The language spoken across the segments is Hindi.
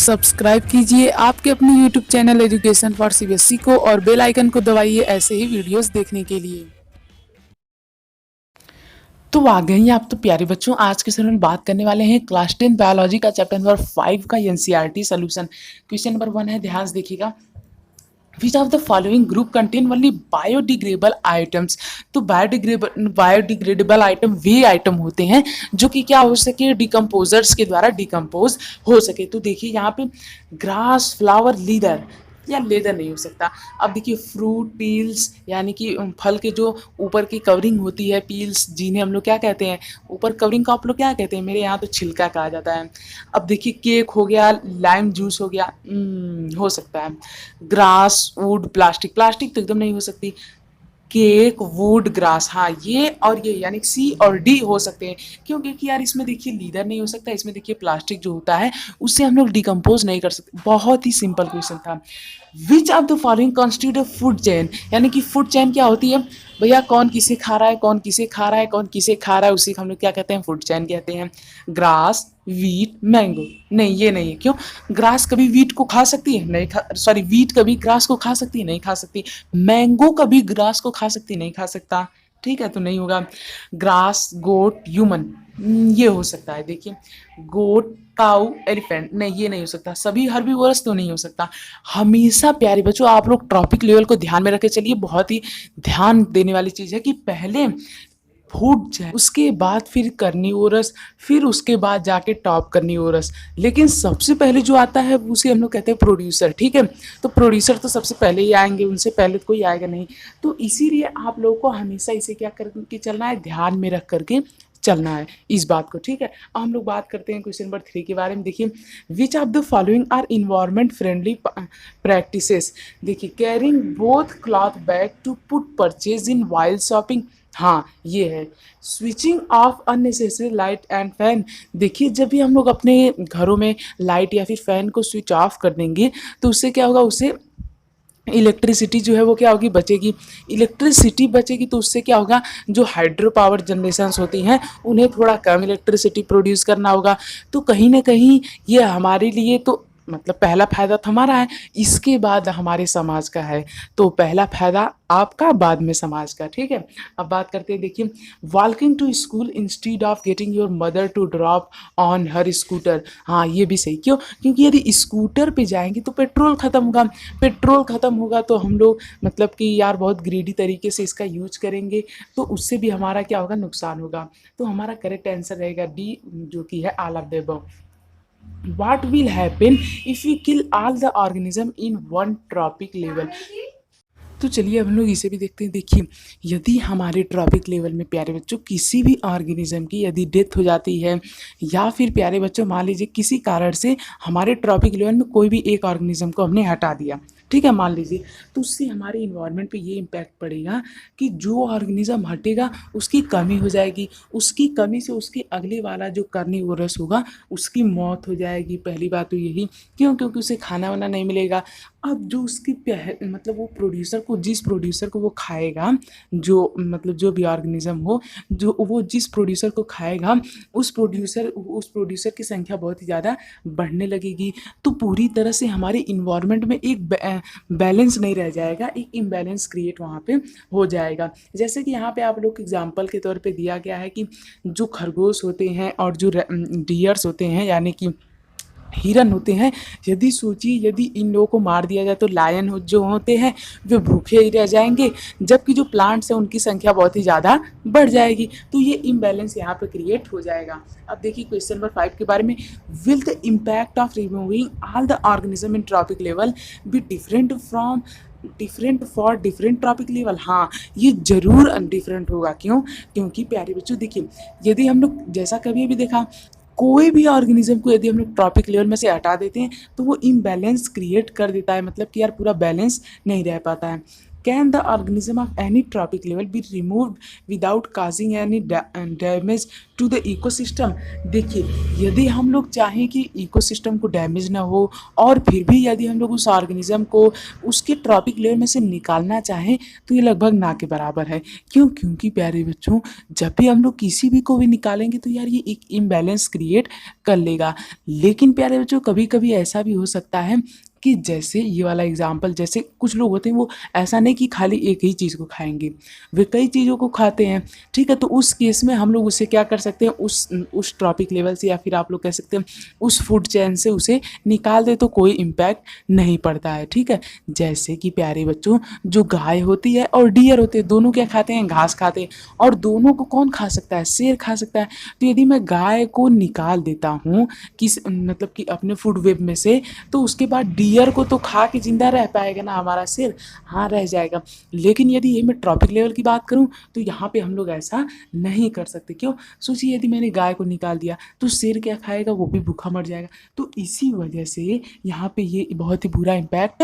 सब्सक्राइब कीजिए आपके अपने YouTube channel education for CBSE को और बेल आइकन को दबाइए ऐसे ही वीडियोस देखने के लिए। तो आ गई आप तो प्यारे बच्चों, आज के सेशन में बात करने वाले हैं क्लास 10 बायोलॉजी का चैप्टर नंबर 5 का एनसीईआरटी सोल्यूशन। क्वेश्चन नंबर 1 है, ध्यान से देखिएगा। विच of the following group contain only biodegradable items. तो बायोडिग्रेडेबल आइटम वे आइटम होते हैं जो कि क्या हो सके, डिकम्पोजर्स के द्वारा डिकम्पोज हो सके। तो देखिए यहाँ पे ग्रास, फ्लावर, लीदर या लेदर नहीं हो सकता। अब देखिए फ्रूट, पील्स यानी कि फल के जो ऊपर की कवरिंग होती है, पील्स जिन्हें हम लोग क्या कहते हैं, ऊपर कवरिंग को आप लोग क्या कहते हैं, मेरे यहाँ तो छिलका कहा जाता है। अब देखिए केक हो गया, लाइम जूस हो गया, हो सकता है। ग्रास, वुड, प्लास्टिक, प्लास्टिक तो एकदम नहीं हो सकती। केक, वुड, ग्रास, हाँ ये और ये यानी सी और डी हो सकते हैं। क्यों? क्योंकि यार इसमें देखिए लीदर नहीं हो सकता, इसमें देखिए प्लास्टिक जो होता है उससे हम लोग डिकम्पोज नहीं कर सकते। बहुत ही सिंपल क्वेश्चन था। विच of the following constitute a food chain, यानी कि फूड चेन क्या होती है भैया, कौन किसे खा रहा है, कौन किसे खा रहा है, कौन किसे खा रहा है, उसी को हम लोग क्या कहते हैं, फूड चेन कहते हैं। ग्रास, वीट, मैंगो, नहीं ये नहीं है। क्यों? ग्रास कभी वीट को खा सकती है? नहीं खा, सॉरी वीट कभी ग्रास को खा सकती है? नहीं खा सकती। मैंगो कभी ग्रास को खा सकती? नहीं खा सकता। ठीक है, तो नहीं होगा। ग्रास, गोट, ह्यूमन, ये हो सकता है। देखिए गोट, काऊ, एलिफेंट, नहीं ये नहीं हो सकता। सभी हर्बीवोरस तो नहीं हो सकता। हमेशा प्यारे बच्चों आप लोग टॉपिक लेवल को ध्यान में रखे चलिए। बहुत ही ध्यान देने वाली चीज़ है कि पहले फूड चेन, उसके बाद फिर कर्निवोरस, फिर उसके बाद जाके टॉप कर्निवोरस, लेकिन सबसे पहले जो आता है उसे हम लोग कहते हैं प्रोड्यूसर। ठीक है, तो प्रोड्यूसर तो सबसे पहले ही आएंगे, उनसे पहले तो कोई आएगा नहीं। तो इसीलिए आप लोगों को हमेशा इसे क्या करके चलना है, ध्यान में रख करके चलना है इस बात को। ठीक है, अब हम लोग बात करते हैं क्वेश्चन नंबर 3 के बारे में। देखिए which of the following are environment friendly practices. देखिए carrying both cloth bag to put purchase in while shopping, हाँ ये है। Switching off unnecessary light and fan, देखिए जब भी हम लोग अपने घरों में लाइट या फिर फैन को स्विच ऑफ कर देंगे तो उससे क्या होगा, उससे इलेक्ट्रिसिटी जो है वो क्या होगी, बचेगी। इलेक्ट्रिसिटी बचेगी तो उससे क्या होगा, जो हाइड्रो पावर जनरेशंस होती हैं उन्हें थोड़ा कम इलेक्ट्रिसिटी प्रोड्यूस करना होगा। तो कहीं ना कहीं ये हमारे लिए तो मतलब पहला फायदा तो हमारा है, इसके बाद हमारे समाज का है। तो पहला फायदा आपका, बाद में समाज का। ठीक है, अब बात करते हैं। देखिए walking to school instead of getting your mother to drop on her scooter, हाँ ये भी सही। क्यों? क्योंकि यदि स्कूटर पे जाएंगे तो पेट्रोल ख़त्म होगा, पेट्रोल ख़त्म होगा तो हम लोग मतलब कि यार बहुत ग्रीडी तरीके से इसका यूज करेंगे, तो उससे भी हमारा क्या होगा, नुकसान होगा। तो हमारा करेक्ट आंसर रहेगा डी, जो कि है all of the above. What will happen if we kill all the organism in one trophic level? तो चलिए अब हम लोग इसे भी देखते हैं। देखिए यदि हमारे ट्रॉपिक लेवल में प्यारे बच्चों किसी भी ऑर्गेनिज्म की यदि डेथ हो जाती है, या फिर प्यारे बच्चों मान लीजिए किसी कारण से हमारे ट्रॉपिक लेवल में कोई भी एक ऑर्गेनिज्म को हमने हटा दिया, ठीक है मान लीजिए, तो उससे हमारे इन्वायरमेंट पे ये इम्पैक्ट पड़ेगा कि जो ऑर्गेनिज्म हटेगा उसकी कमी हो जाएगी, उसकी कमी से उसके अगले वाला जो कार्निवोरस होगा उसकी मौत हो जाएगी। पहली बात तो यही। क्यों? क्योंकि उसे खाना वाना नहीं मिलेगा। अब जो उसकी मतलब वो प्रोड्यूसर को, जिस प्रोड्यूसर को वो खाएगा, जो मतलब जो भी ऑर्गेनिज्म हो, जो वो जिस प्रोड्यूसर को खाएगा उस प्रोड्यूसर की संख्या बहुत ही ज़्यादा बढ़ने लगेगी। तो पूरी तरह से हमारे इन्वायरमेंट में एक बैलेंस नहीं रह जाएगा, एक इम्बैलेंस क्रिएट वहाँ पे हो जाएगा। जैसे कि यहाँ पे आप लोग एग्जाम्पल के तौर पे दिया गया है कि जो खरगोश होते हैं और जो डियर्स होते हैं यानी कि हिरन होते हैं, यदि सोचिए यदि इन लोगों को मार दिया जाए तो लायन जो होते हैं वे भूखे ही रह जाएंगे, जबकि जो प्लांट्स हैं उनकी संख्या बहुत ही ज़्यादा बढ़ जाएगी। तो ये इम्बैलेंस यहाँ पे क्रिएट हो जाएगा। अब देखिए क्वेश्चन नंबर 5 के बारे में। Will the impact of removing all the organism in tropic level be different for different trophic level, हाँ ये जरूर डिफरेंट होगा। क्यों? क्योंकि प्यारे बच्चों देखिए यदि हम लोग जैसा कभी भी देखा, कोई भी ऑर्गेनिज्म को यदि हम लोग ट्रॉपिक लेवल में से हटा देते हैं तो वो इम्बैलेंस क्रिएट कर देता है, मतलब कि यार पूरा बैलेंस नहीं रह पाता है। Can the organism of any trophic level be removed without causing any damage to the ecosystem. देखिए, यदि हम लोग चाहें कि इकोसिस्टम को डैमेज ना हो और फिर भी यदि हम लोग उस ऑर्गेनिज्म को उसके ट्रॉपिक लेवल में से निकालना चाहें तो ये लगभग ना के बराबर है। क्यों? क्योंकि प्यारे बच्चों, जब भी हम लोग किसी भी को भी निकालेंगे तो यार ये एक इम्बैलेंस क्रिएट कर लेगा। लेकिन प्यारे बच्चों, कभी कभी ऐसा भी हो सकता है कि जैसे ये वाला एग्जाम्पल, जैसे कुछ लोग होते हैं वो ऐसा नहीं कि खाली एक ही चीज़ को खाएंगे, वे कई चीज़ों को खाते हैं। ठीक है, तो उस केस में हम लोग उसे क्या कर सकते हैं, उस ट्रॉपिक लेवल से या फिर आप लोग कह सकते हैं उस फूड चेन से उसे निकाल दे तो कोई इम्पैक्ट नहीं पड़ता है। ठीक है, जैसे कि प्यारे बच्चों, जो गाय होती है और डियर होते हैं, दोनों क्या खाते हैं, घास खाते हैं। और दोनों को कौन खा सकता है, शेर खा सकता है। तो यदि मैं गाय को निकाल देता हूँ किस मतलब कि अपने फूड वेब में से, तो उसके बाद डियर को तो खा के जिंदा रह पाएगा ना हमारा शेर, हाँ रह जाएगा। लेकिन यदि ये मैं ट्रॉपिक लेवल की बात करूँ तो यहाँ पे हम लोग ऐसा नहीं कर सकते। क्यों? सोचिए, यदि मैंने गाय को निकाल दिया तो शेर क्या खाएगा, वो भी भूखा मर जाएगा। तो इसी वजह से यहाँ पे ये बहुत ही बुरा इम्पैक्ट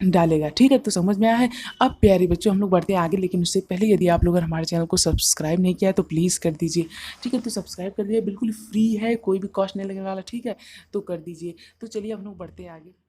डालेगा। ठीक है, तो समझ में आया है। अब प्यारे बच्चों, हम लोग बढ़ते हैं आगे, लेकिन उससे पहले यदि आप लोग हमारे चैनल को सब्सक्राइब नहीं किया है तो प्लीज़ कर दीजिए। ठीक है, तो सब्सक्राइब कर दीजिए, बिल्कुल फ्री है, कोई भी कॉस्ट नहीं लगने वाला। ठीक है, तो कर दीजिए। तो चलिए हम लोग बढ़ते हैं आगे।